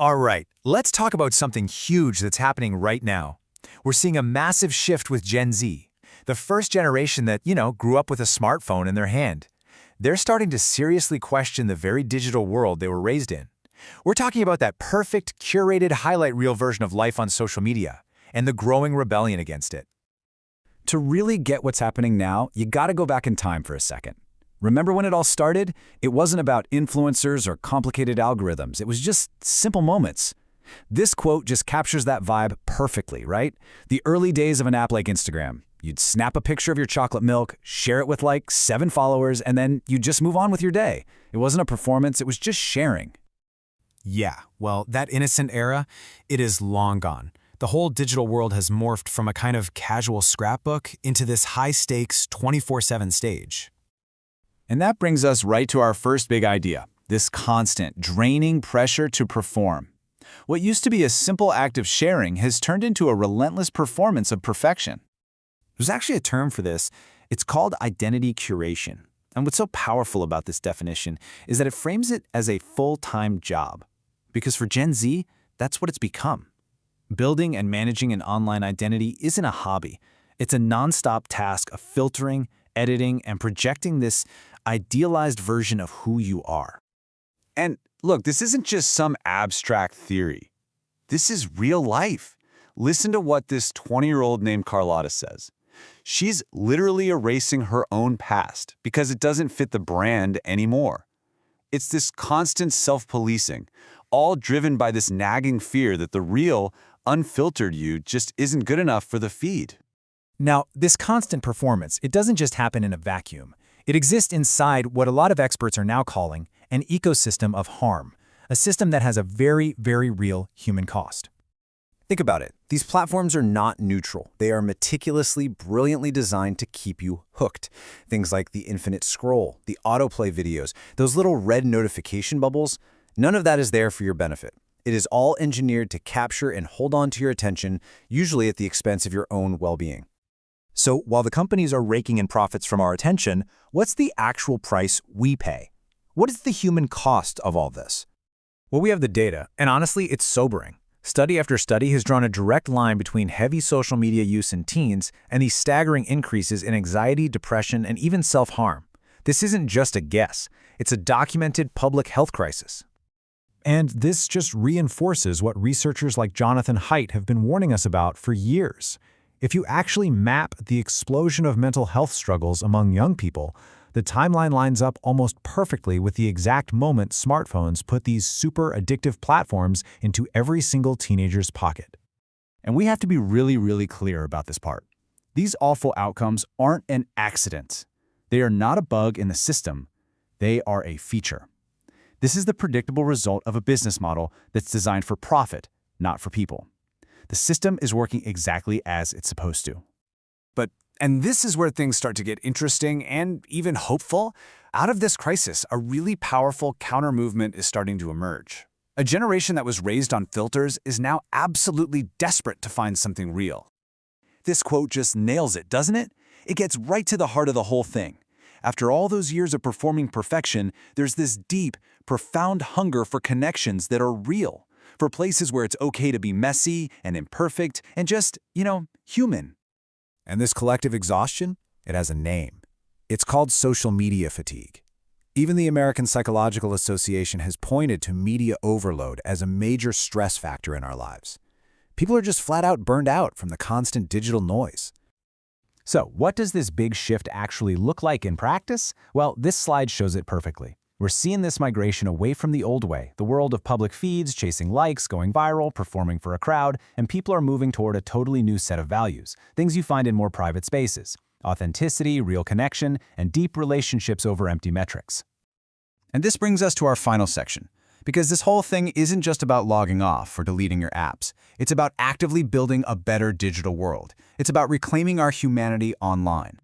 All right, let's talk about something huge that's happening right now. We're seeing a massive shift with Gen Z, the first generation that, grew up with a smartphone in their hand. They're starting to seriously question the very digital world they were raised in. We're talking about that perfect, curated highlight reel version of life on social media and the growing rebellion against it. To really get what's happening now, you gotta go back in time for a second. Remember when it all started? It wasn't about influencers or complicated algorithms. It was just simple moments. This quote just captures that vibe perfectly, right? The early days of an app like Instagram. You'd snap a picture of your chocolate milk, share it with like 7 followers, and then you'd just move on with your day. It wasn't a performance, it was just sharing. Yeah, well, that innocent era, it is long gone. The whole digital world has morphed from a kind of casual scrapbook into this high-stakes 24/7 stage. And that brings us right to our first big idea, this constant, draining pressure to perform. What used to be a simple act of sharing has turned into a relentless performance of perfection. There's actually a term for this. It's called identity curation. And what's so powerful about this definition is that it frames it as a full-time job. Because for Gen Z, that's what it's become. Building and managing an online identity isn't a hobby. It's a nonstop task of filtering, editing, and projecting this idealized version of who you are. And look, this isn't just some abstract theory. This is real life. Listen to what this 20-year-old named Carlotta says. She's literally erasing her own past because it doesn't fit the brand anymore. It's this constant self-policing, all driven by this nagging fear that the real, unfiltered you just isn't good enough for the feed. Now, this constant performance, it doesn't just happen in a vacuum. It exists inside what a lot of experts are now calling an ecosystem of harm, a system that has a very, very real human cost. Think about it. These platforms are not neutral. They are meticulously, brilliantly designed to keep you hooked. Things like the infinite scroll, the autoplay videos, those little red notification bubbles, none of that is there for your benefit. It is all engineered to capture and hold on to your attention, usually at the expense of your own well-being. So while the companies are raking in profits from our attention, what's the actual price we pay? What is the human cost of all this? Well, we have the data, and honestly, it's sobering. Study after study has drawn a direct line between heavy social media use in teens and these staggering increases in anxiety, depression, and even self-harm. This isn't just a guess. It's a documented public health crisis. And this just reinforces what researchers like Jonathan Haidt have been warning us about for years. If you actually map the explosion of mental health struggles among young people, the timeline lines up almost perfectly with the exact moment smartphones put these super addictive platforms into every single teenager's pocket. And we have to be really, really clear about this part. These awful outcomes aren't an accident. They are not a bug in the system. They are a feature. This is the predictable result of a business model that's designed for profit, not for people. The system is working exactly as it's supposed to. And this is where things start to get interesting and even hopeful. Out of this crisis, a really powerful counter-movement is starting to emerge. A generation that was raised on filters is now absolutely desperate to find something real. This quote just nails it, doesn't it? It gets right to the heart of the whole thing. After all those years of performing perfection, there's this deep, profound hunger for connections that are real, for places where it's okay to be messy and imperfect and just, human. And this collective exhaustion, it has a name. It's called social media fatigue. Even the American Psychological Association has pointed to media overload as a major stress factor in our lives. People are just flat out burned out from the constant digital noise. So, what does this big shift actually look like in practice? Well, this slide shows it perfectly. We're seeing this migration away from the old way, the world of public feeds, chasing likes, going viral, performing for a crowd, and people are moving toward a totally new set of values, things you find in more private spaces: authenticity, real connection, and deep relationships over empty metrics. And this brings us to our final section, because this whole thing isn't just about logging off or deleting your apps. It's about actively building a better digital world. It's about reclaiming our humanity online.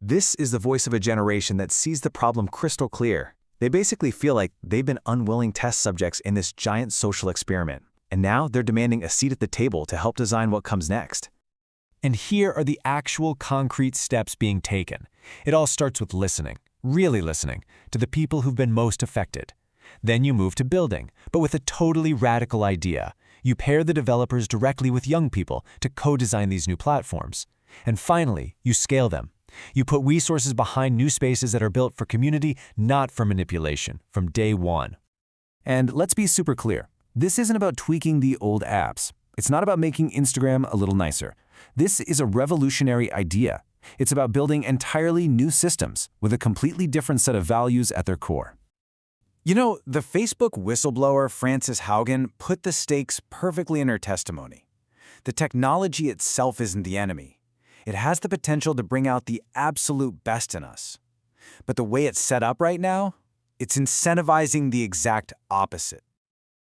This is the voice of a generation that sees the problem crystal clear. They basically feel like they've been unwilling test subjects in this giant social experiment, and now they're demanding a seat at the table to help design what comes next. And here are the actual concrete steps being taken. It all starts with listening, really listening, to the people who've been most affected. Then you move to building, but with a totally radical idea. You pair the developers directly with young people to co-design these new platforms. And finally, you scale them. You put resources behind new spaces that are built for community, not for manipulation, from day one. And let's be super clear. This isn't about tweaking the old apps. It's not about making Instagram a little nicer. This is a revolutionary idea. It's about building entirely new systems with a completely different set of values at their core. You know, the Facebook whistleblower Frances Haugen put the stakes perfectly in her testimony. The technology itself isn't the enemy. It has the potential to bring out the absolute best in us. But the way it's set up right now, it's incentivizing the exact opposite.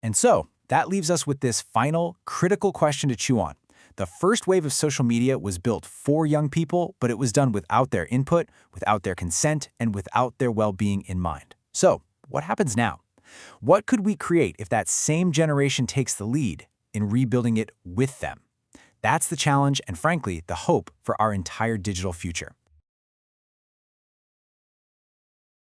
And so, that leaves us with this final, critical question to chew on. The first wave of social media was built for young people, but it was done without their input, without their consent, and without their well-being in mind. So, what happens now? What could we create if that same generation takes the lead in rebuilding it with them? That's the challenge and, frankly, the hope for our entire digital future.